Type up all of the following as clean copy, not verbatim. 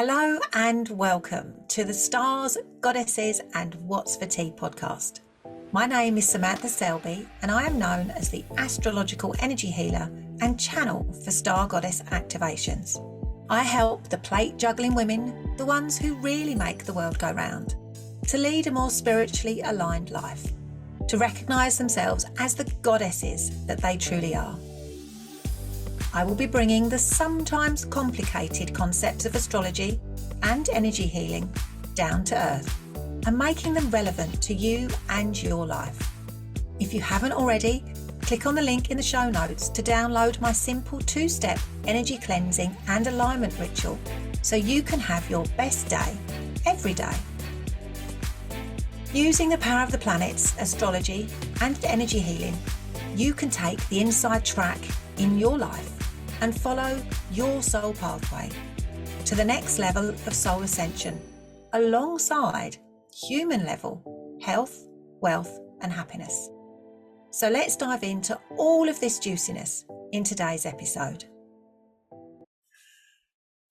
Hello and welcome to the Stars, Goddesses and What's for Tea podcast. My name is Samantha Selby and I am known as the astrological energy healer and channel for star goddess activations. I help the plate juggling women, the ones who really make the world go round, to lead a more spiritually aligned life, to recognise themselves as the goddesses that they truly are. I will be bringing the sometimes complicated concepts of astrology and energy healing down to earth and making them relevant to you and your life. If you haven't already, click on the link in the show notes to download my simple 2-step energy cleansing and alignment ritual so you can have your best day every day. Using the power of the planets, astrology and energy healing, you can take the inside track in your life and follow your soul pathway to the next level of soul ascension alongside human level health, wealth and happiness. So let's dive into all of this juiciness in today's episode.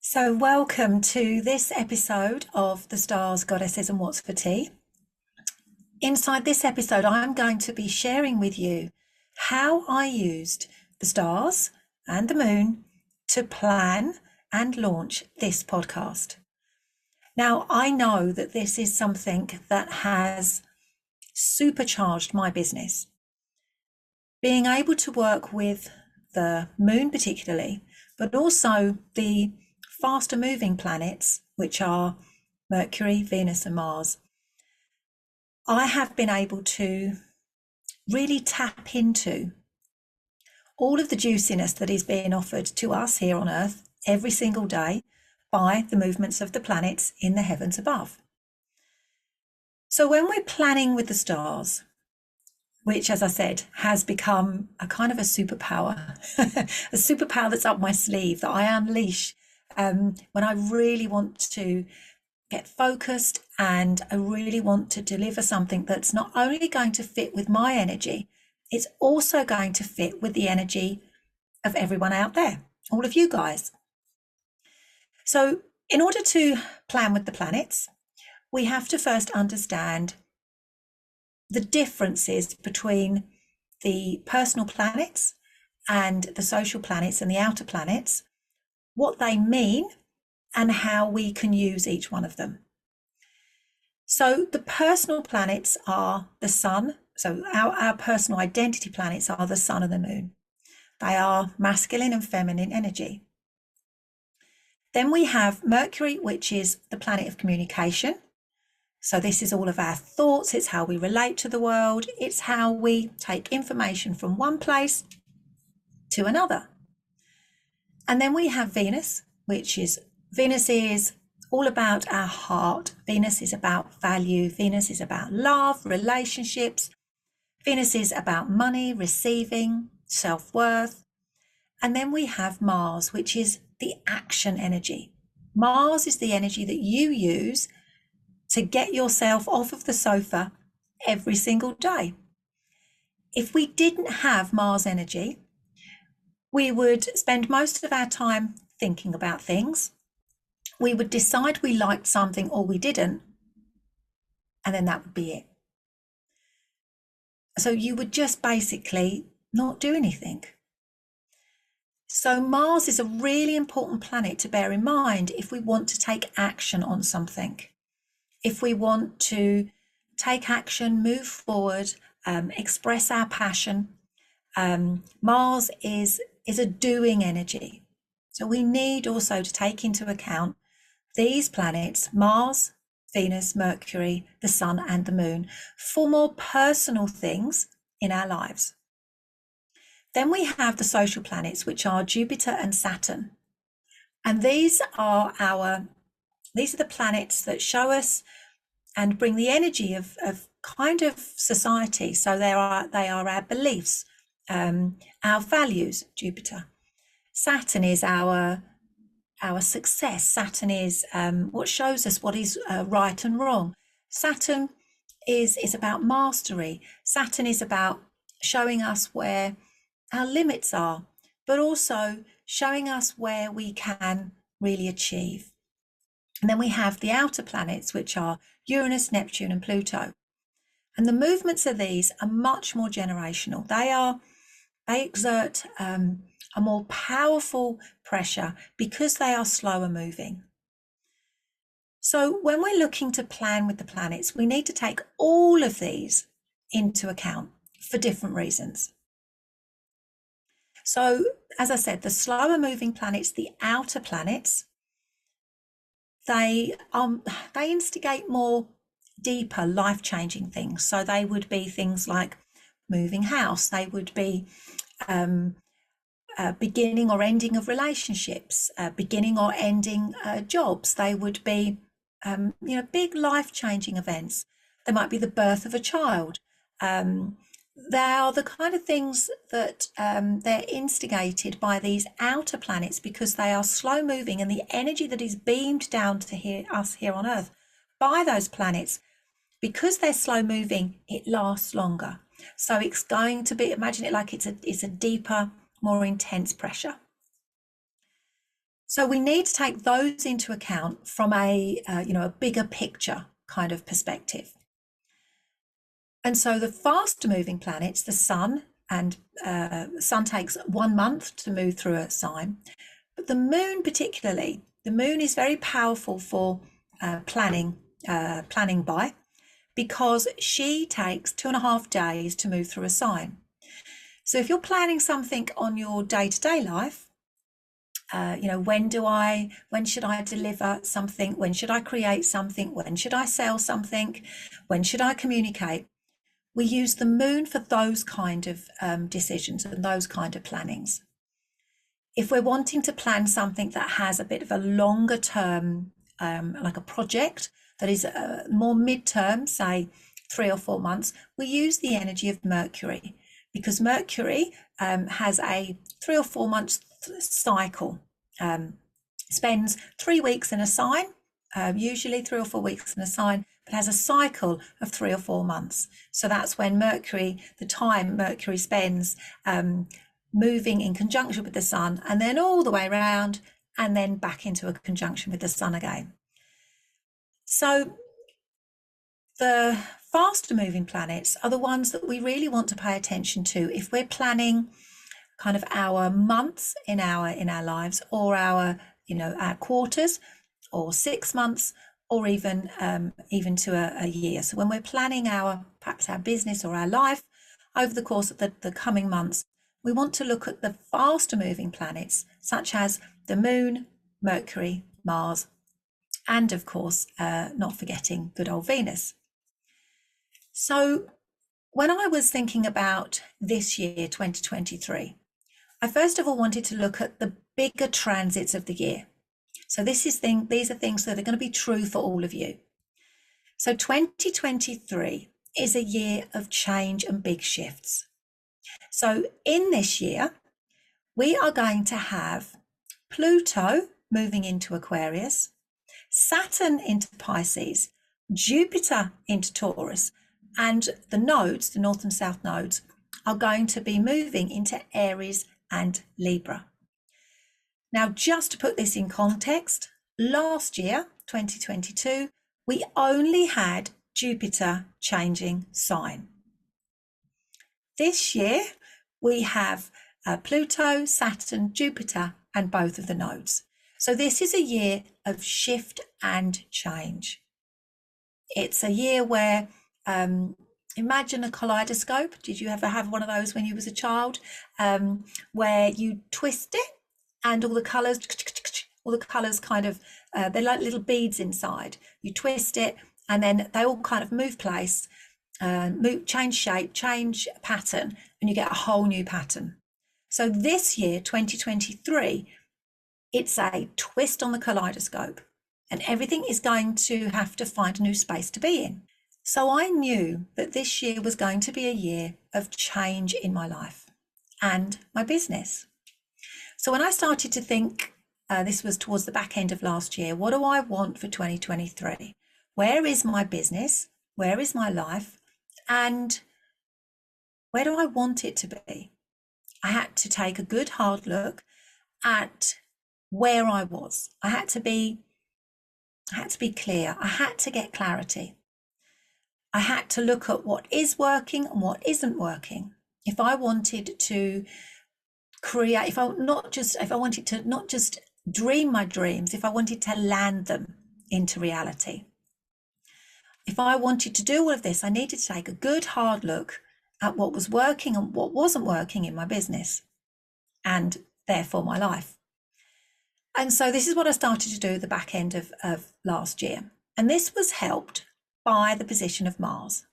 So welcome to this episode of the Stars, Goddesses and What's for Tea. Inside this episode, I'm going to be sharing with you how I used the stars and the moon to plan and launch this podcast. Now, I know that this is something that has supercharged my business. Being able to work with the moon particularly, but also the faster moving planets, which are Mercury, Venus and Mars, I have been able to really tap into all of the juiciness that is being offered to us here on Earth every single day by the movements of the planets in the heavens above. So when we're planning with the stars, which, as I said, has become a kind of a superpower, a superpower that's up my sleeve that I unleash when I really want to get focused and I really want to deliver something that's not only going to fit with my energy, it's also going to fit with the energy of everyone out there, all of you guys. So in order to plan with the planets, we have to first understand the differences between the personal planets and the social planets and the outer planets, what they mean and how we can use each one of them. So the personal planets are the sun. So our personal identity planets are the sun and the moon. They are masculine and feminine energy. Then we have Mercury, which is the planet of communication. So this is all of our thoughts. It's how we relate to the world. It's how we take information from one place to another. And then we have Venus, Venus is all about our heart. Venus is about value. Venus is about love, relationships. Venus is about money, receiving, self-worth. And then we have Mars, which is the action energy. Mars is the energy that you use to get yourself off of the sofa every single day. If we didn't have Mars energy, we would spend most of our time thinking about things. We would decide we liked something or we didn't, and then that would be it. So you would just basically not do anything. So Mars is a really important planet to bear in mind if we want to take action on something. If we want to take action, move forward, express our passion, Mars is a doing energy. So we need also to take into account these planets, Mars, Venus, Mercury, the sun and the moon, for more personal things in our lives. Then we have the social planets, which are Jupiter and Saturn. And these are the planets that show us and bring the energy of kind of society. So they are our beliefs, our values, Jupiter. Saturn is our success. Saturn is what shows us what is right and wrong. Saturn is about mastery. Saturn is about showing us where our limits are, but also showing us where we can really achieve. And then we have the outer planets, which are Uranus, Neptune, and Pluto. And the movements of these are much more generational. They exert a more powerful pressure because they are slower moving. So when we're looking to plan with the planets, we need to take all of these into account for different reasons. So, as I said, the slower moving planets, the outer planets, they instigate more deeper life-changing things. So they would be things like moving house. They would be beginning or ending of relationships, beginning or ending jobs. They would be big life-changing events. There might be the birth of a child. They are the kind of things that they're instigated by these outer planets because they are slow moving, and the energy that is beamed down to us here on Earth by those planets, because they're slow moving, it lasts longer. So it's going to be, imagine it like it's a deeper, more intense pressure. So we need to take those into account from a bigger picture kind of perspective. And so the faster moving planets, the sun, and the sun takes 1 month to move through a sign, but the moon particularly, the moon is very powerful for planning by, because she takes 2.5 days to move through a sign. So if you're planning something on your day-to-day life, when should I deliver something? When should I create something? When should I sell something? When should I communicate? We use the moon for those kind of decisions and those kind of plannings. If we're wanting to plan something that has a bit of a longer term, like a project that is more mid-term, say 3 or 4 months, we use the energy of Mercury, because Mercury has a 3 or 4 months cycle, spends 3 weeks in a sign, usually 3 or 4 weeks in a sign, but has a cycle of 3 or 4 months. So that's when the time Mercury spends moving in conjunction with the sun, and then all the way around, and then back into a conjunction with the sun again. So the faster moving planets are the ones that we really want to pay attention to if we're planning kind of our months in our lives, or our quarters, or 6 months, or even to a year. So when we're planning perhaps our business or our life over the course of the coming months, we want to look at the faster moving planets, such as the moon, Mercury, Mars, and of course, not forgetting good old Venus. So when I was thinking about this year, 2023, I first of all wanted to look at the bigger transits of the year. So these are things that are going to be true for all of you. So 2023 is a year of change and big shifts. So in this year, we are going to have Pluto moving into Aquarius, Saturn into Pisces, Jupiter into Taurus, and the nodes, the north and south nodes, are going to be moving into Aries and Libra. Now, just to put this in context, last year, 2022, we only had Jupiter changing sign. This year, we have Pluto, Saturn, Jupiter, and both of the nodes. So this is a year of shift and change. It's a year where, imagine a kaleidoscope. Did you ever have one of those when you was a child, where you twist it and all the colors kind of, they're like little beads inside. You twist it and then they all kind of move place, change shape, change pattern, and you get a whole new pattern. So this year, 2023, it's a twist on the kaleidoscope, and everything is going to have to find a new space to be in. So I knew that this year was going to be a year of change in my life and my business. So when I started to think, this was towards the back end of last year, what do I want for 2023? Where is my business? Where is my life? And where do I want it to be? I had to take a good hard look at where I was. I had to be I had to be clear. I had to get clarity. I had to look at what is working and what isn't working. If I wanted to create, if I wanted to not just dream my dreams, if I wanted to land them into reality. If I wanted to do all of this, I needed to take a good hard look at what was working and what wasn't working in my business and therefore my life. And so this is what I started to do at the back end of last year. And this was helped by the position of Mars.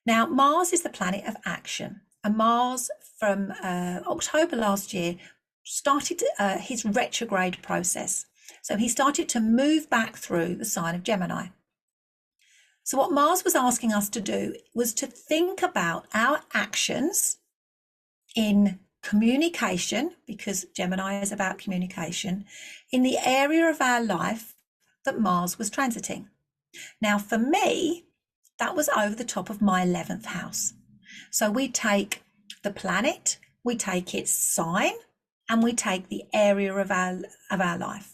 Now, Mars is the planet of action. And Mars, from October last year, started his retrograde process. So he started to move back through the sign of Gemini. So what Mars was asking us to do was to think about our actions in communication, because Gemini is about communication, in the area of our life that Mars was transiting. Now, for me, that was over the top of my 11th house. So we take the planet, we take its sign, and we take the area of our life.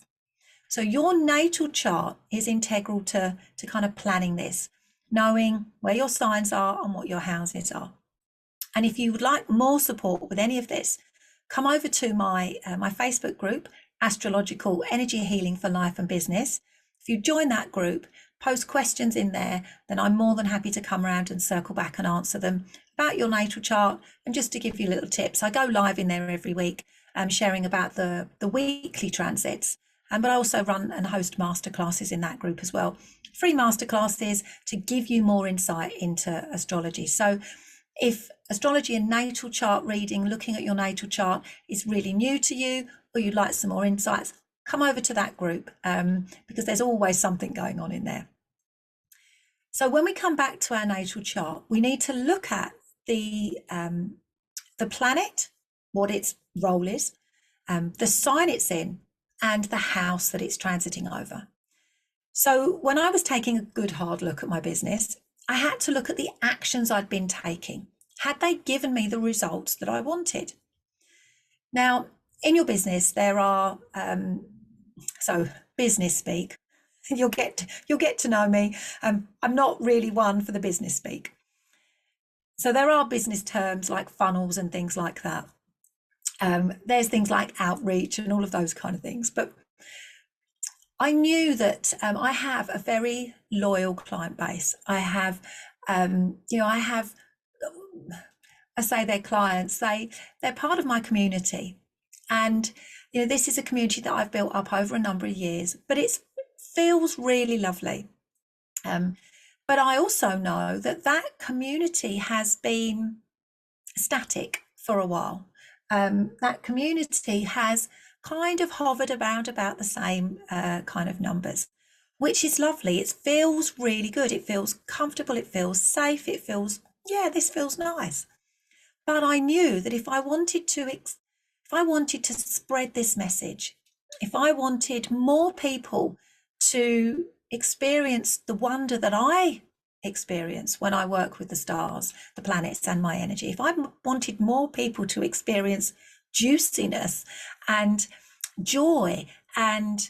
So your natal chart is integral to kind of planning this, knowing where your signs are and what your houses are. And if you would like more support with any of this, come over to my Facebook group, Astrological Energy Healing for Life and Business. If you join that group, post questions in there, then I'm more than happy to come around and circle back and answer them about your natal chart and just to give you little tips. I go live in there every week, sharing about the weekly transits. But I also run and host masterclasses in that group as well. Free masterclasses to give you more insight into astrology. So if astrology and natal chart reading, looking at your natal chart is really new to you, or you'd like some more insights, come over to that group because there's always something going on in there. So when we come back to our natal chart, we need to look at the planet, what its role is, the sign it's in, and the house that it's transiting over. So when I was taking a good hard look at my business, I had to look at the actions I'd been taking. Had they given me the results that I wanted? Now, in your business, there are, so business speak, you'll get to know me. I'm not really one for the business speak. So there are business terms like funnels and things like that. There's things like outreach and all of those kind of things. But I knew that I have a very loyal client base. I say they're clients, they're part of my community. And, this is a community that I've built up over a number of years, but it feels really lovely. But I also know that community has been static for a while. That community has kind of hovered around about the same kind of numbers, which is lovely. It feels really good. It feels comfortable. It feels safe. It feels, this feels nice. But I knew that if I wanted to spread this message, if I wanted more people to experience the wonder that I experience when I work with the stars, the planets, and my energy, if I wanted more people to experience juiciness and joy and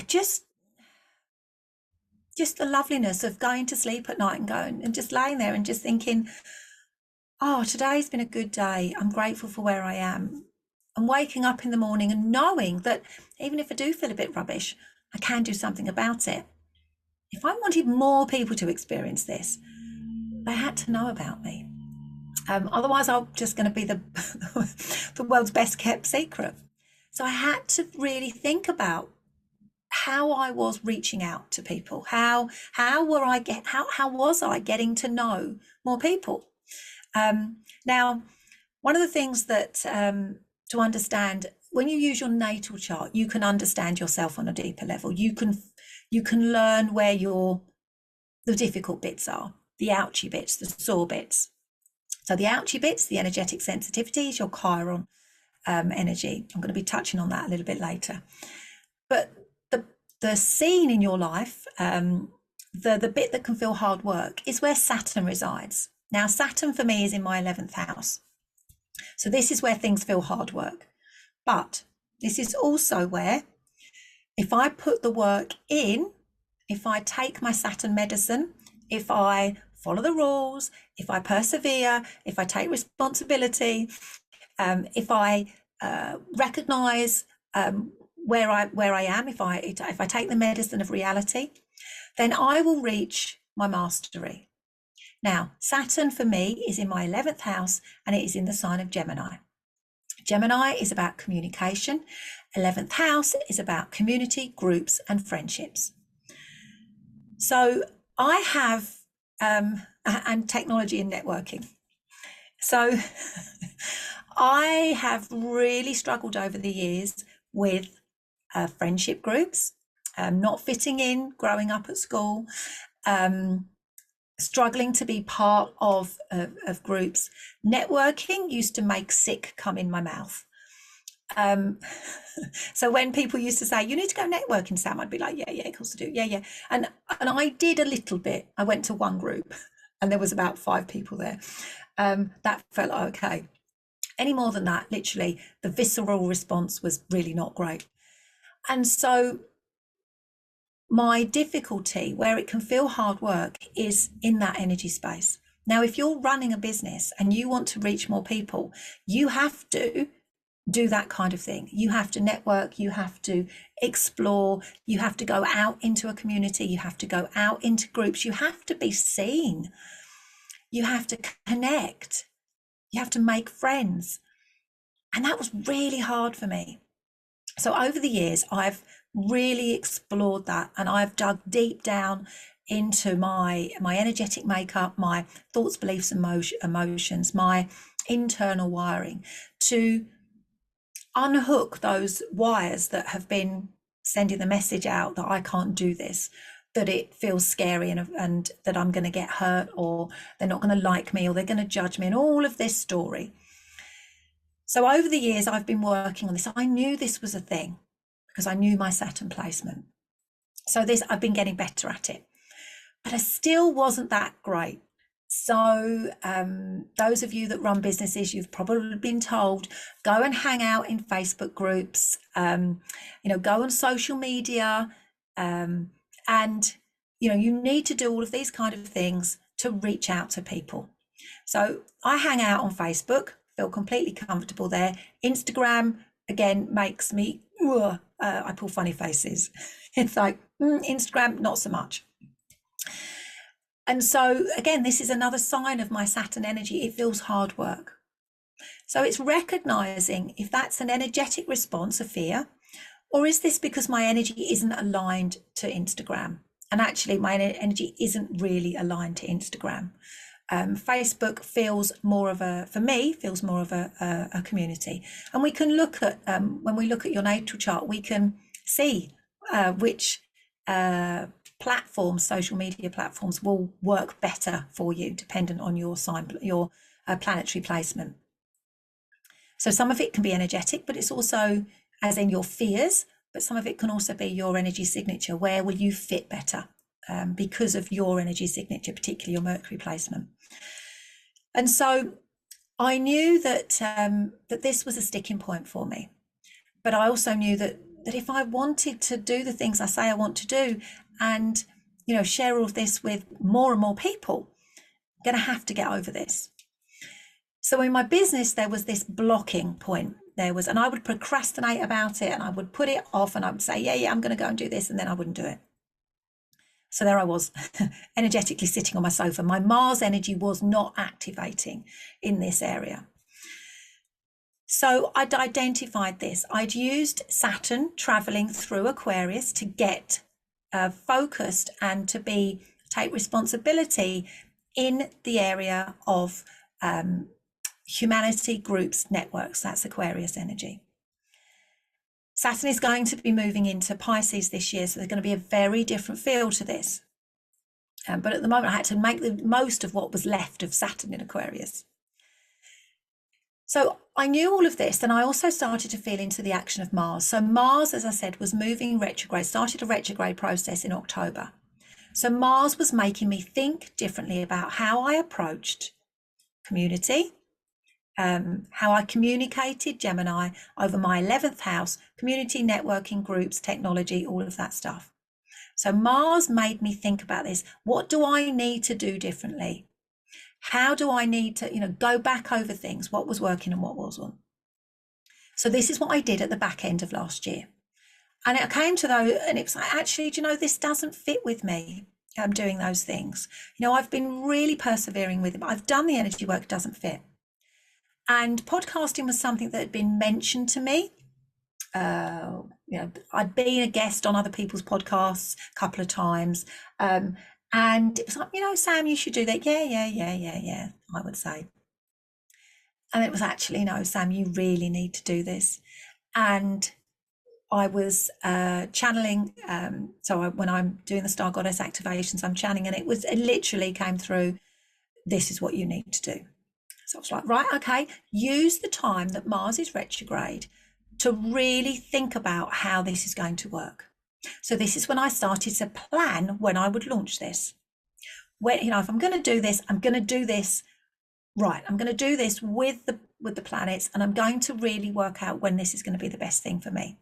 just the loveliness of going to sleep at night and going and just laying there and just thinking, oh, today's been a good day. I'm grateful for where I am. And waking up in the morning and knowing that even if I do feel a bit rubbish, I can do something about it. If I wanted more people to experience this, they had to know about me. Otherwise, I'm just going to be the world's best kept secret. So I had to really think about how I was reaching out to people. How was I getting to know more people? Now, one of the things that to understand, when you use your natal chart, you can understand yourself on a deeper level. You can learn where the difficult bits are, the ouchy bits, the sore bits. So the ouchy bits, the energetic sensitivity, is your Chiron energy. I'm going to be touching on that a little bit later. But the scene in your life, the bit that can feel hard work, is where Saturn resides. Now, Saturn for me is in my 11th house. So this is where things feel hard work. But this is also where, if I put the work in, if I take my Saturn medicine, if I follow the rules, if I persevere, if I take responsibility, if I recognize where I am, if I take the medicine of reality, then I will reach my mastery. Now, Saturn for me is in my 11th house, and it is in the sign of Gemini. Gemini is about communication. 11th house is about community, groups, and friendships. So I have, and technology and networking. So I have really struggled over the years with friendship groups, not fitting in, growing up at school, struggling to be part of groups. Networking used to make sick come in my mouth. So when people used to say, you need to go networking, Sam, I'd be like, yeah, of course I do. Yeah. And I did a little bit. I went to one group and there was about 5 people there. That felt okay. Any more than that, literally, the visceral response was really not great. And so my difficulty, where it can feel hard work, is in that energy space. Now, if you're running a business and you want to reach more people, you have to do that kind of thing. You have to network, you have to explore, you have to go out into a community, you have to go out into groups, you have to be seen, you have to connect, you have to make friends. And that was really hard for me. So over the years, I've really explored that, and I've dug deep down into my energetic makeup, my thoughts, beliefs, emotions, my internal wiring, to unhook those wires that have been sending the message out that I can't do this, that it feels scary, and that I'm going to get hurt, or they're not going to like me, or they're going to judge me, and all of this story. So over the years, I've been working on this. I knew this was a thing because I knew my Saturn placement. So I've been getting better at it, but I still wasn't that great. So those of you that run businesses, you've probably been told, go and hang out in Facebook groups, go on social media, and you need to do all of these kind of things to reach out to people. So I hang out on Facebook, feel completely comfortable there. Instagram, again, makes me, I pull funny faces. It's like, Instagram, not so much. And so, again, this is another sign of my Saturn energy. It feels hard work. So it's recognizing if that's an energetic response of fear, or is this because my energy isn't aligned to Instagram? And actually, my energy isn't really aligned to Instagram. Facebook feels more of a community. And we can look at, when we look at your natal chart, we can see which platforms, social media platforms, will work better for you dependent on your sign, your planetary placement. So some of it can be energetic, but it's also as in your fears, but some of it can also be your energy signature. Where will you fit better because of your energy signature, particularly your Mercury placement? And so I knew that that this was a sticking point for me, but I also knew that if I wanted to do the things I say I want to do, and share all of this with more and more people, I'm going to have to get over this. So in my business, there was this blocking point. And I would procrastinate about it, and I would put it off, and I would say, yeah, I'm going to go and do this, and then I wouldn't do it. So there I was, energetically sitting on my sofa. My Mars energy was not activating in this area. So I'd identified this. I'd used Saturn traveling through Aquarius to get focused and to take responsibility in the area of humanity, groups, networks. That's Aquarius energy. Saturn is going to be moving into Pisces this year, so there's going to be a very different feel to this. But at the moment, I had to make the most of what was left of Saturn in Aquarius. So I knew all of this, and I also started to feel into the action of Mars. So Mars, as I said, was moving retrograde, started a retrograde process in October. So Mars was making me think differently about how I approached community, how I communicated, Gemini, over my 11th house, community, networking, groups, technology, all of that stuff. So Mars made me think about this. What do I need to do differently? How do I need to, go back over things, what was working and what wasn't? So this is what I did at the back end of last year. And it came to those, and it was like, actually, this doesn't fit with me. I'm doing those things. I've been really persevering with it, but I've done the energy work, it doesn't fit. And podcasting was something that had been mentioned to me. I'd been a guest on other people's podcasts a couple of times. And it was like, Sam, you should do that. Yeah, I would say. And it was actually, no, Sam, you really need to do this. And I was channeling. When I'm doing the Star Goddess activations, I'm channeling, and it literally came through, this is what you need to do. So I was like, right, okay, use the time that Mars is retrograde to really think about how this is going to work. So this is when I started to plan when I would launch this. When, if I'm going to do this, I'm going to do this right. I'm going to do this with the planets, and I'm going to really work out when this is going to be the best thing for me.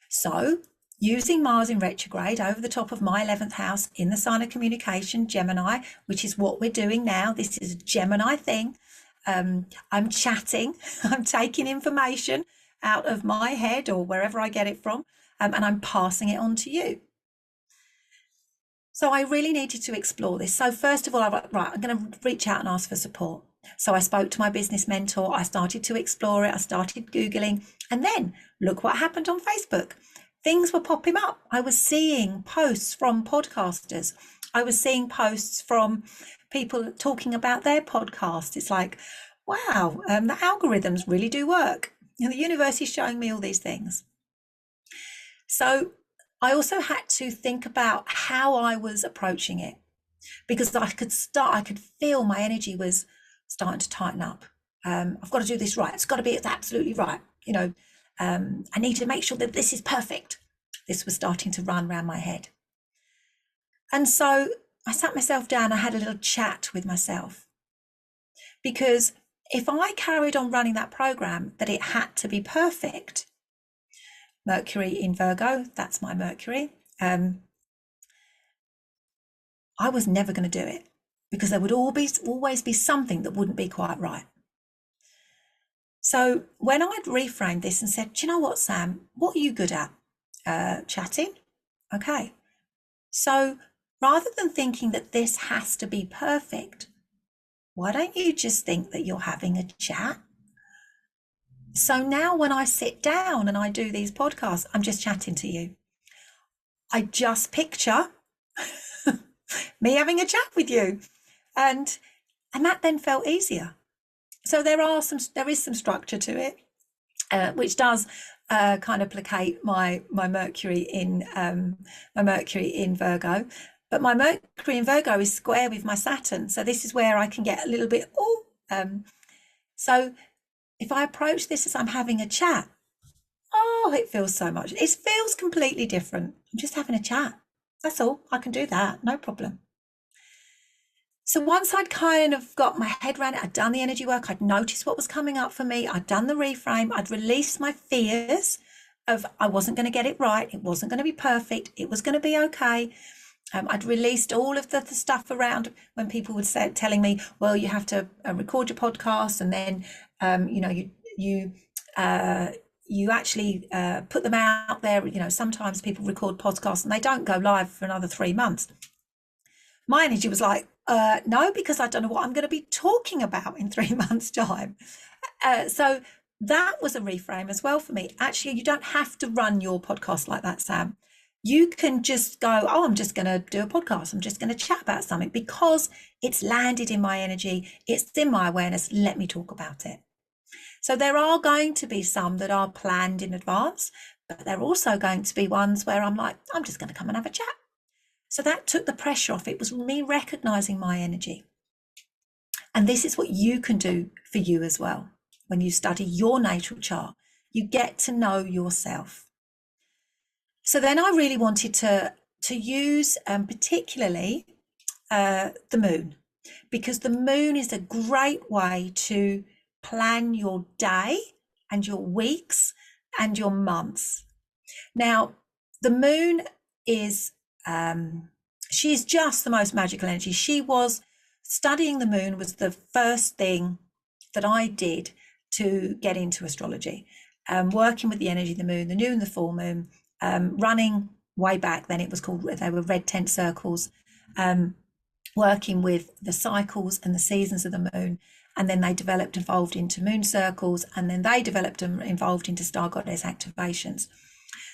So using Mars in retrograde over the top of my 11th house in the sign of communication, Gemini, which is what we're doing now. This is a Gemini thing. I'm chatting, I'm taking information out of my head or wherever I get it from, and I'm passing it on to you. So I really needed to explore this. So first of all, I was like, right, I'm going to reach out and ask for support. So I spoke to my business mentor. I started to explore it. I started Googling, and then look what happened on Facebook. Things were popping up. I was seeing posts from podcasters. I was seeing posts from people talking about their podcast. It's like, wow, the algorithms really do work. The universe is showing me all these things. So I also had to think about how I was approaching it, because I could feel my energy was starting to tighten up. I've got to do this right. It's absolutely right. I need to make sure that this is perfect. This was starting to run around my head. And so I sat myself down. I had a little chat with myself, because if I carried on running that program, that it had to be perfect. Mercury in Virgo, that's my Mercury. I was never going to do it, because there would always be something that wouldn't be quite right. So when I'd reframed this and said, do you know what, Sam, what are you good at? Chatting. Okay. So rather than thinking that this has to be perfect, why don't you just think that you're having a chat? So now when I sit down and I do these podcasts, I'm just chatting to you. I just picture me having a chat with you. And that then felt easier. So there is some structure to it, which does kind of placate my Mercury in Virgo. But my Mercury in Virgo is square with my Saturn. So this is where I can get a little bit, so if I approach this as I'm having a chat, it feels so much. It feels completely different. I'm just having a chat. That's all. I can do that. No problem. So once I'd kind of got my head around it, I'd done the energy work, I'd noticed what was coming up for me, I'd done the reframe, I'd released my fears of I wasn't going to get it right, it wasn't going to be perfect, it was going to be okay. I'd released all of the stuff around when people would say, telling me, well, you have to record your podcast, and then you actually put them out there. Sometimes people record podcasts and they don't go live for another 3 months. My energy was like, no, because I don't know what I'm going to be talking about in 3 months' time. So that was a reframe as well for me. Actually, you don't have to run your podcast like that, Sam. You can just go, I'm just going to do a podcast. I'm just going to chat about something because it's landed in my energy. It's in my awareness. Let me talk about it. So there are going to be some that are planned in advance, but there are also going to be ones where I'm like, I'm just going to come and have a chat. So that took the pressure off. It was me recognizing my energy. And this is what you can do for you as well. When you study your natal chart, you get to know yourself. So then I really wanted to use particularly the moon, because the moon is a great way to plan your day and your weeks and your months. Now, the moon is she's just the most magical energy. She was studying the moon was the first thing that I did to get into astrology, working with the energy of the moon, the new and the full moon, running way back then, it was called, they were red tent circles, working with the cycles and the seasons of the moon. And then they evolved into moon circles, and then they developed and evolved into star goddess activations.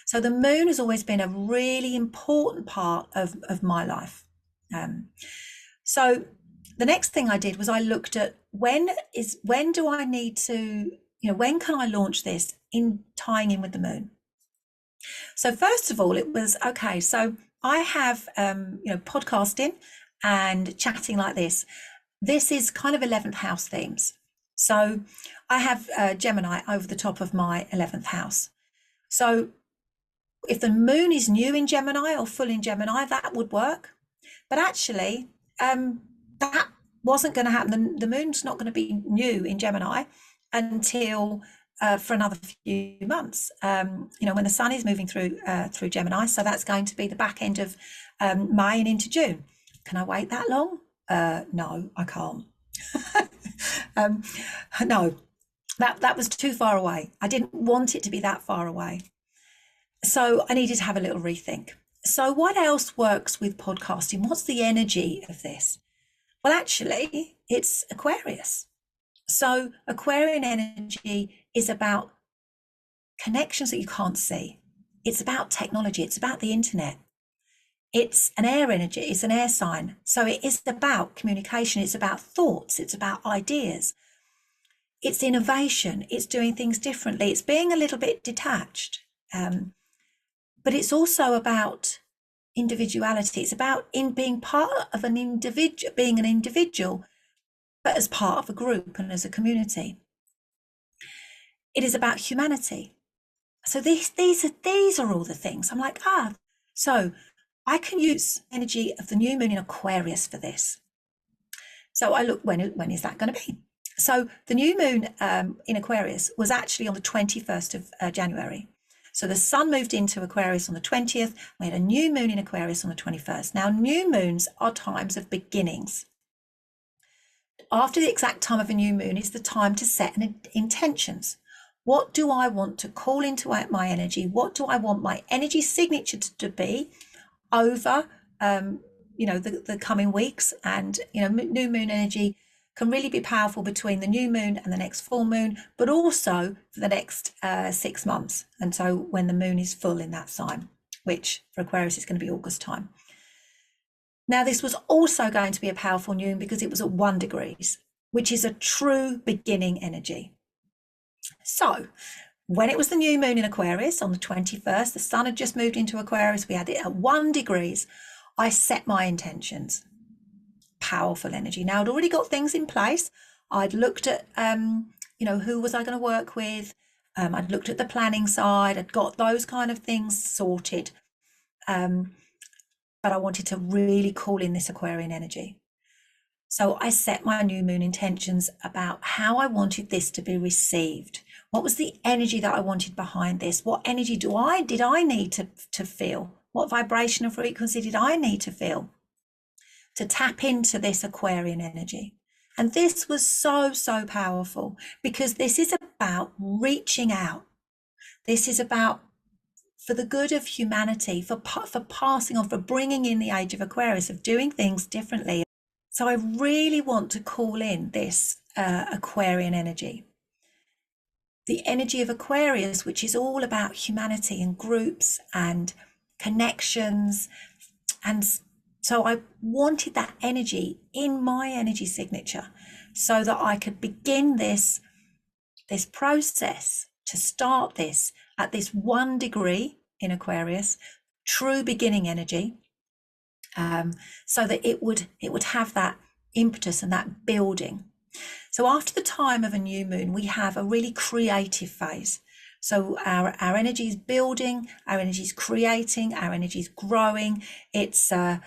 So the moon has always been a really important part of my life. So the next thing I did was I looked at when do I need to, when can I launch this in tying in with the moon? So first of all, it was, okay, so I have, podcasting and chatting like this. This is kind of 11th house themes. So I have Gemini over the top of my 11th house. So if the moon is new in Gemini or full in Gemini, that would work. But actually, that wasn't going to happen. The moon's not going to be new in Gemini until for another few months, when the sun is moving through Gemini. So that's going to be the back end of May and into June. Can I wait that long? No, I can't. No, that was too far away. I didn't want it to be that far away. So I needed to have a little rethink. So what else works with podcasting? What's the energy of this? Well, actually, it's Aquarius. So Aquarian energy is about connections that you can't see. It's about technology. It's about the internet. It's an air energy. It's an air sign. So it is about communication. It's about thoughts. It's about ideas. It's innovation. It's doing things differently. It's being a little bit detached. But it's also about individuality. It's about being part of an individual, being an individual, but as part of a group and as a community. It is about humanity. So these are all the things. I'm like, so I can use energy of the new moon in Aquarius for this. So I look, when is that going to be? So the new moon in Aquarius was actually on the 21st of January. So the sun moved into Aquarius on the 20th. We had a new moon in Aquarius on the 21st. Now, new moons are times of beginnings. After the exact time of a new moon is the time to set intentions. What do I want to call into my energy? What do I want my energy signature to be over, the coming weeks? And, new moon energy can really be powerful between the new moon and the next full moon, but also for the next 6 months. And so when the moon is full in that sign, which for Aquarius is going to be August time. Now, this was also going to be a powerful new moon because it was at 1 degrees, which is a true beginning energy. So when it was the new moon in Aquarius on the 21st, the sun had just moved into Aquarius. We had it at 1 degrees. I set my intentions. Powerful energy. Now, I'd already got things in place. I'd looked at, who was I going to work with? I'd looked at the planning side. I'd got those kind of things sorted. But I wanted to really call in this Aquarian energy. So I set my new moon intentions about how I wanted this to be received. What was the energy that I wanted behind this? What energy did I need to feel? What vibration and frequency did I need to feel to tap into this Aquarian energy? And this was so, so powerful because this is about reaching out. This is about for the good of humanity, for passing on, for bringing in the age of Aquarius, of doing things differently. So I really want to call in this Aquarian energy. The energy of Aquarius, which is all about humanity and groups and connections. And so I wanted that energy in my energy signature so that I could begin this process to start this at this 1 degree in Aquarius, true beginning energy, so that it would have that impetus and that building. So after the time of a new moon, we have a really creative phase. So our energy is building, our energy is creating, our energy is growing. It's an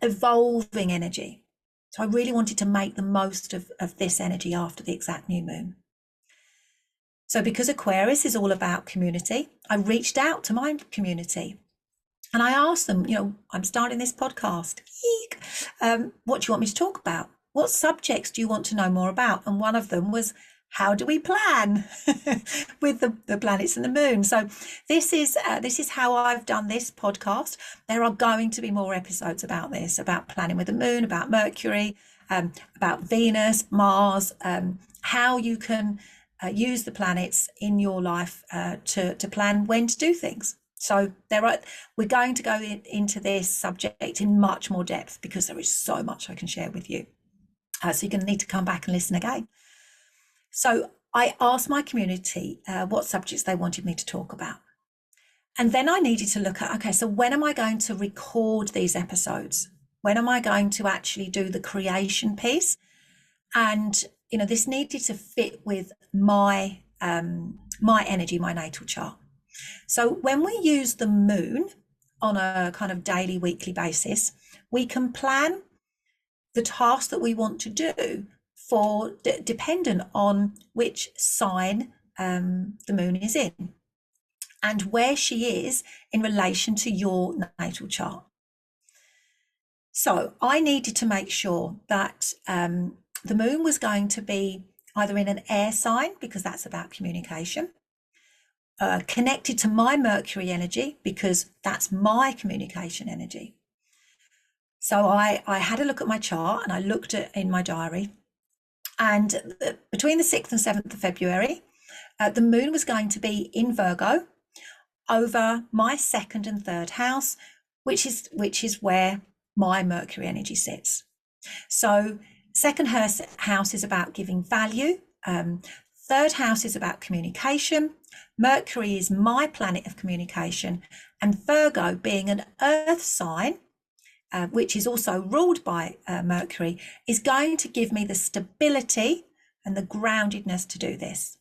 evolving energy. So I really wanted to make the most of this energy after the exact new moon. So because Aquarius is all about community, I reached out to my community. And I asked them, I'm starting this podcast. Eek. What do you want me to talk about? What subjects do you want to know more about? And one of them was, how do we plan with the planets and the moon? So this is how I've done this podcast. There are going to be more episodes about this, about planning with the moon, about Mercury, about Venus, Mars, how you can use the planets in your life to plan when to do things. So we're going to go into this subject in much more depth because there is so much I can share with you. So you're going to need to come back and listen again. So I asked my community what subjects they wanted me to talk about. And then I needed to look at, okay, so when am I going to record these episodes? When am I going to actually do the creation piece? And, this needed to fit with my energy, my natal chart. So when we use the moon on a kind of daily, weekly basis, we can plan the task that we want to do dependent on which sign the moon is in and where she is in relation to your natal chart. So I needed to make sure that the moon was going to be either in an air sign, because that's about communication, connected to my Mercury energy, because that's my communication energy. So I had a look at my chart and I looked at in my diary. And between the 6th and 7th of February, the moon was going to be in Virgo over my 2nd and 3rd house, which is where my Mercury energy sits. So 2nd house is about giving value. 3rd house is about communication. Mercury is my planet of communication. And Virgo, being an earth sign, which is also ruled by Mercury, is going to give me the stability and the groundedness to do this.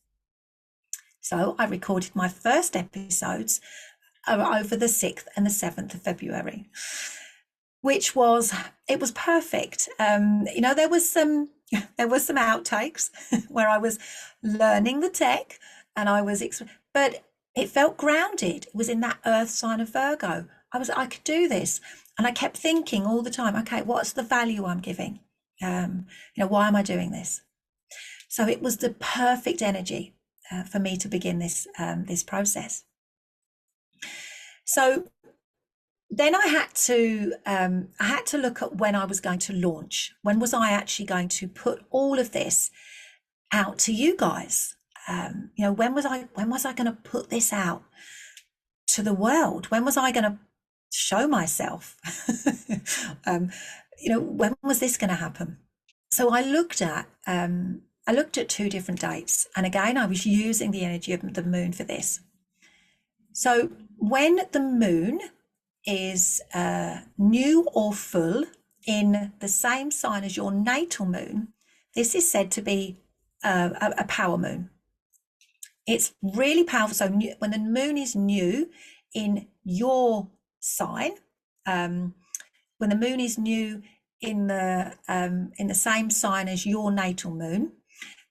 So I recorded my first episodes over the 6th and the 7th of February, which was perfect. There was some outtakes where I was learning the tech and but it felt grounded. It was in that earth sign of Virgo. I could do this. And I kept thinking all the time, okay, what's the value I'm giving? Why am I doing this? So it was the perfect energy for me to begin this process. So then I had to look at when I was going to launch. When was I actually going to put all of this out to you guys? When was I going to put this out to the world? When was I going to show myself? When was this going to happen? So I looked at 2 different dates, and again I was using the energy of the moon for this. So when the moon is new or full in the same sign as your natal moon, this is said to be a power moon. It's really powerful. So when the moon is new in your sign, when the moon is new in the same sign as your natal moon,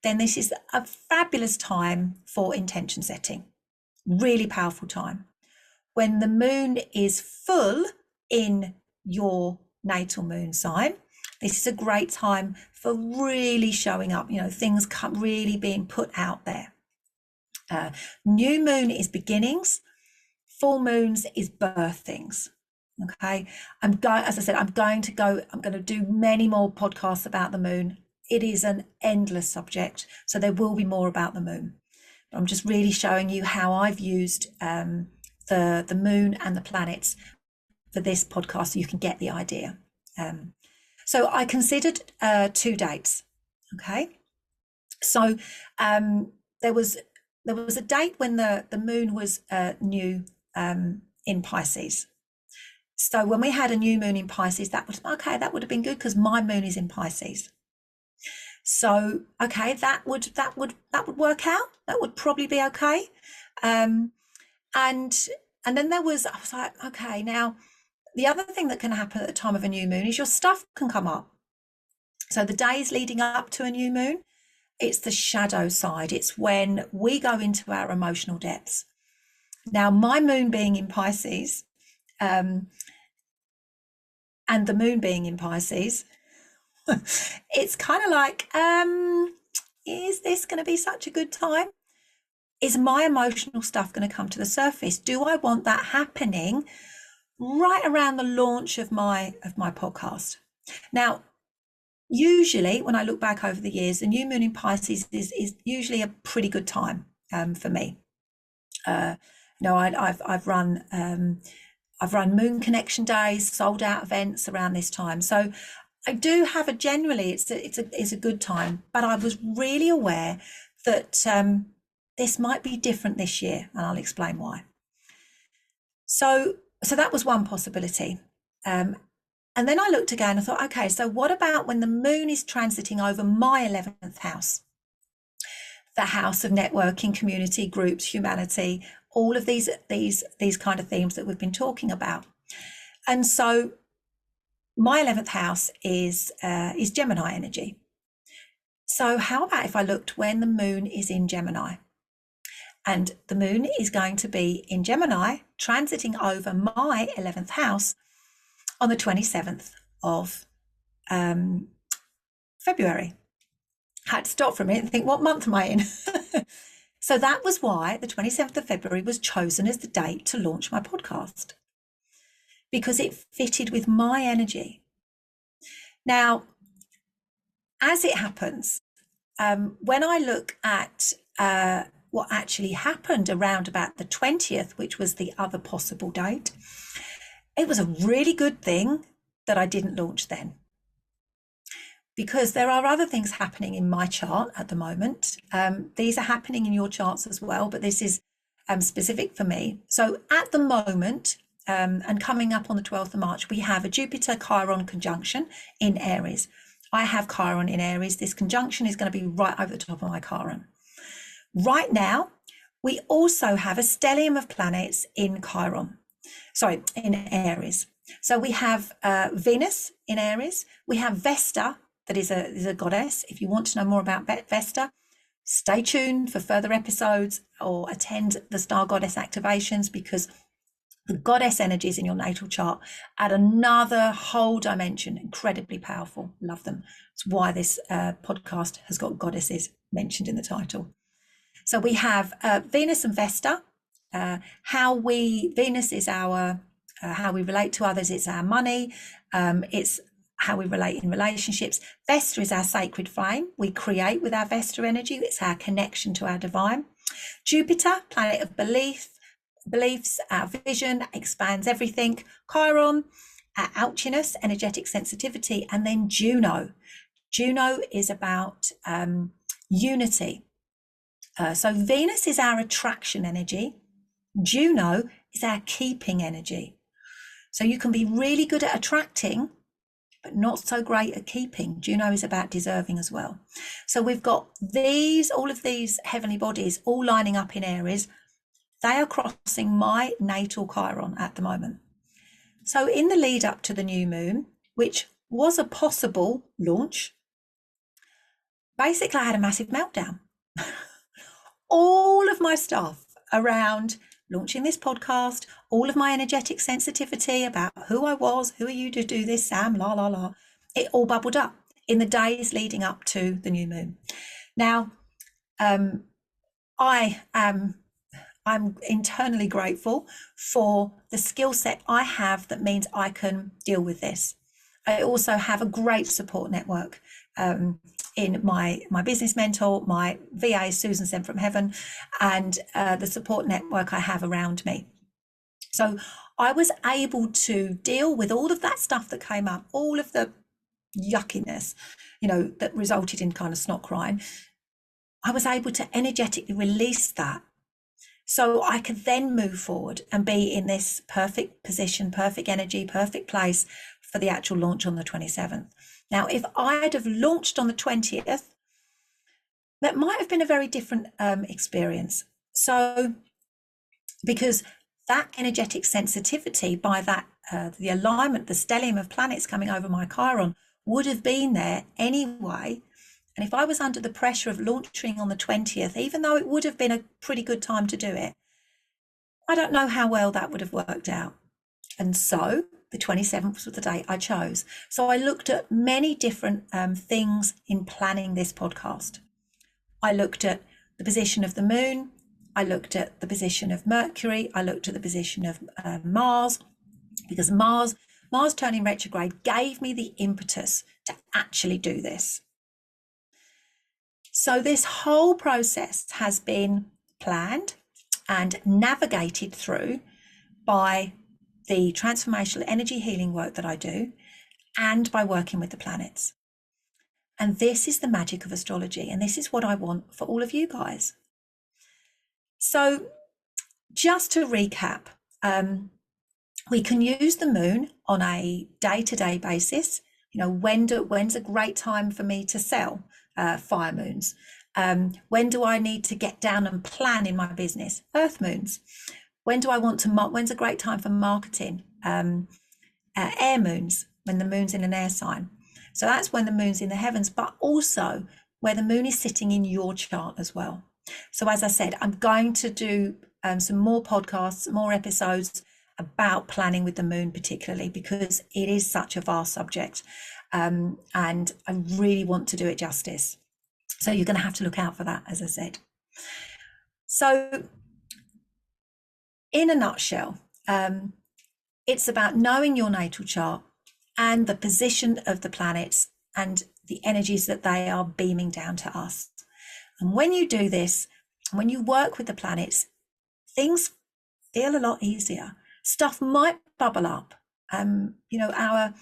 then this is a fabulous time for intention setting. Really powerful time. When the moon is full in your natal moon sign, this is a great time for really showing up, things really being put out there. New moon is beginnings. Full moons is birthings. Okay. I'm going to do many more podcasts about the moon. It is an endless subject. So there will be more about the moon. But I'm just really showing you how I've used the moon and the planets for this podcast so you can get the idea. So I considered 2 dates. Okay. So there was a date when the moon was new in Pisces. So when we had a new moon in Pisces, that would have been good because my moon is in Pisces. So okay, that would work out. That would probably be okay. And then I was like, okay, now the other thing that can happen at the time of a new moon is your stuff can come up. So the days leading up to a new moon, it's the shadow side. It's when we go into our emotional depths. Now, my moon being in Pisces, and the moon being in Pisces, it's kind of like, is this going to be such a good time? Is my emotional stuff going to come to the surface? Do I want that happening right around the launch of my podcast? Now, usually when I look back over the years, the new moon in Pisces is usually a pretty good time for me. I've run moon connection days, sold out events around this time. So I do have it's a good time, but I was really aware that this might be different this year, and I'll explain why. So that was one possibility. And then I looked again and thought, okay, so what about when the moon is transiting over my 11th house? The house of networking, community, groups, humanity, all of these kind of themes that we've been talking about. And so my 11th house is Gemini energy. So how about if I looked when the moon is in Gemini? And the moon is going to be in Gemini, transiting over my 11th house on the 27th of February. I had to stop for a minute and think, what month am I in? So that was why the 27th of February was chosen as the date to launch my podcast, because it fitted with my energy. Now, as it happens, when I look at what actually happened around about the 20th, which was the other possible date, it was a really good thing that I didn't launch then, because there are other things happening in my chart at the moment. These are happening in your charts as well, but this is specific for me. So at the moment, and coming up on the 12th of March, we have a Jupiter Chiron conjunction in Aries. I have Chiron in Aries. This conjunction is going to be right over the top of my Chiron. Right now, we also have a stellium of planets in in Aries. So we have Venus in Aries. We have Vesta, that is a goddess. If you want to know more about Vesta, stay tuned for further episodes or attend the Star Goddess activations, because the goddess energies in your natal chart add another whole dimension, incredibly powerful. Love them. It's why this podcast has got goddesses mentioned in the title. So we have Venus and Vesta. Venus is our how we relate to others. It's our money. It's how we relate in relationships. Vesta is our sacred flame. We create with our Vesta energy. It's our connection to our divine. Jupiter, planet of beliefs, our vision, expands everything. Chiron, our ouchiness, energetic sensitivity. And then Juno. Juno is about unity. So Venus is our attraction energy. Juno is our keeping energy. So you can be really good at attracting, but not so great at keeping. Juno is about deserving as well. So we've got all of these heavenly bodies all lining up in Aries. They are crossing my natal Chiron at the moment. So in the lead up to the new moon, which was a possible launch, basically I had a massive meltdown. All of my stuff around launching this podcast, all of my energetic sensitivity about who I was, who are you to do this, Sam, la, la, la, it all bubbled up in the days leading up to the new moon. Now, I'm internally grateful for the skill set I have that means I can deal with this. I also have a great support network in my business mentor, my VA, Susan sent from heaven, and the support network I have around me. So I was able to deal with all of that stuff that came up, all of the yuckiness, that resulted in kind of snot crying. I was able to energetically release that, so I could then move forward and be in this perfect position, perfect energy, perfect place for the actual launch on the 27th. Now, if I'd have launched on the 20th, that might have been a very different experience. So, because that energetic sensitivity by that, the alignment, the stellium of planets coming over my Chiron would have been there anyway. And if I was under the pressure of launching on the 20th, even though it would have been a pretty good time to do it, I don't know how well that would have worked out. And so the 27th was the date I chose. So I looked at many different things in planning this podcast. I looked at the position of the moon. I looked at the position of Mercury. I looked at the position of Mars, because Mars turning retrograde gave me the impetus to actually do this. So this whole process has been planned and navigated through by the transformational energy healing work that I do and by working with the planets. And this is the magic of astrology. And this is what I want for all of you guys. So just to recap, we can use the moon on a day-to-day basis. When's a great time for me to sell fire moons? When do I need to get down and plan in my business? Earth moons. When's a great time for marketing? Air moons, when the moon's in an air sign. So that's when the moon's in the heavens, but also where the moon is sitting in your chart as well. So as I said, I'm going to do some more podcasts, more episodes about planning with the moon, particularly because it is such a vast subject, and I really want to do it justice. So you're going to have to look out for that, as I said. So in a nutshell, it's about knowing your natal chart and the position of the planets and the energies that they are beaming down to us. And when you do this, when you work with the planets, things feel a lot easier. Stuff might bubble up. Our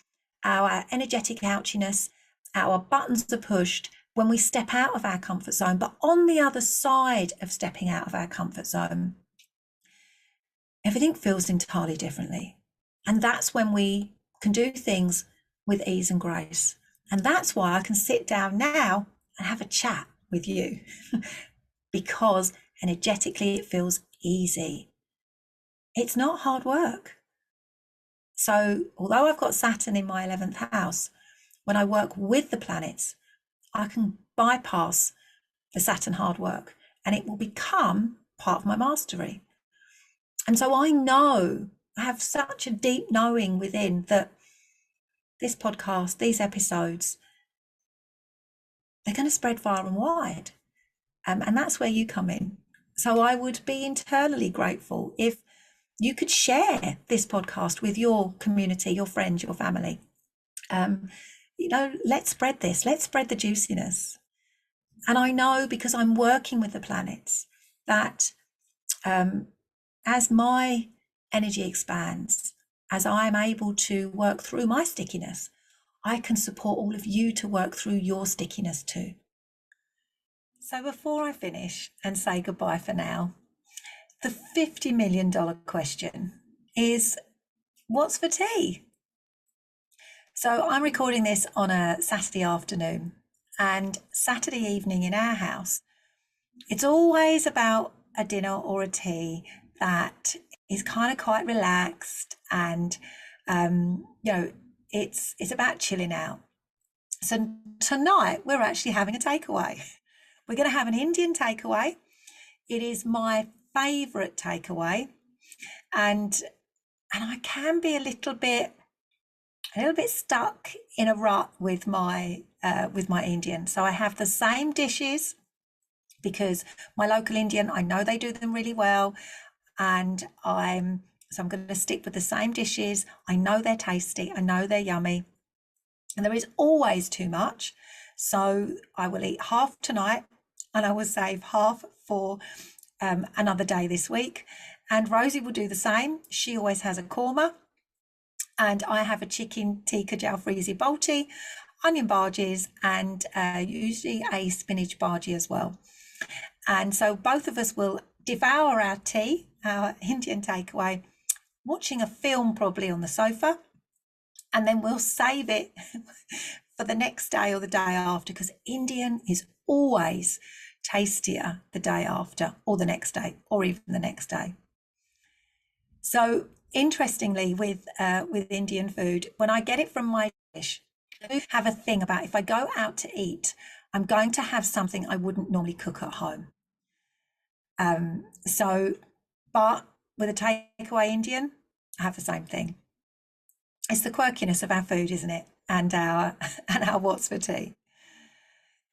energetic ouchiness, our buttons are pushed when we step out of our comfort zone. But on the other side of stepping out of our comfort zone, everything feels entirely differently. And that's when we can do things with ease and grace. And that's why I can sit down now and have a chat with you because energetically it feels easy. It's not hard work. So although I've got Saturn in my 11th house, when I work with the planets, I can bypass the Saturn hard work and it will become part of my mastery. And so I have such a deep knowing within that this podcast, these episodes, they're going to spread far and wide. And that's where you come in. So I would be eternally grateful if you could share this podcast with your community, your friends, your family. Let's spread this. Let's spread the juiciness. And I know, because I'm working with the planets, that as my energy expands, as I'm able to work through my stickiness, I can support all of you to work through your stickiness too. So before I finish and say goodbye for now, the $50 million question is, what's for tea? So I'm recording this on a Saturday afternoon, and Saturday evening in our house, it's always about a dinner or a tea that is kind of quite relaxed, and it's about chilling out. So tonight we're actually having a takeaway. We're going to have an Indian takeaway. It is my favorite takeaway, and I can be a little bit stuck in a rut with my Indian. So I have the same dishes because my local Indian, I know they do them really well, and I'm going to stick with the same dishes. I know they're tasty, I know they're yummy, and there is always too much. So I will eat half tonight and I will save half for another day this week. And Rosie will do the same. She always has a korma. And I have a chicken tikka jalfrezi bolti, onion bhajis, and usually a spinach bhaji as well. And so both of us will devour our tea, our Indian takeaway, watching a film probably on the sofa, and then we'll save it for the next day or the day after, because Indian is always tastier the day after or the next day or even the next day. So interestingly, with Indian food, when I get it from my dish, I have a thing about, if I go out to eat, I'm going to have something I wouldn't normally cook at home. But with a takeaway Indian, have the same thing. It's the quirkiness of our food, isn't it? And our what's for tea.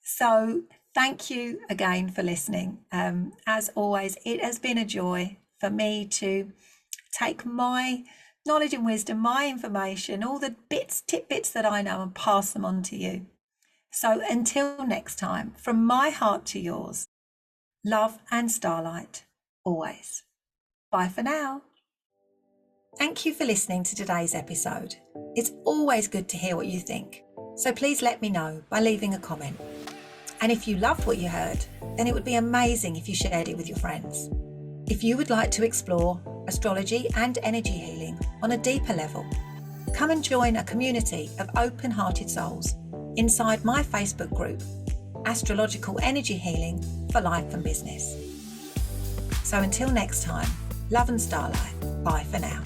So thank you again for listening. As always, it has been a joy for me to take my knowledge and wisdom, my information, all the tidbits that I know, and pass them on to you. So until next time, from my heart to yours, love and starlight always. Bye for now. Thank you for listening to today's episode. It's always good to hear what you think, so please let me know by leaving a comment. And if you loved what you heard, then it would be amazing if you shared it with your friends. If you would like to explore astrology and energy healing on a deeper level, come and join a community of open-hearted souls inside my Facebook group, Astrological Energy Healing for Life and Business. So until next time, love and starlight. Bye for now.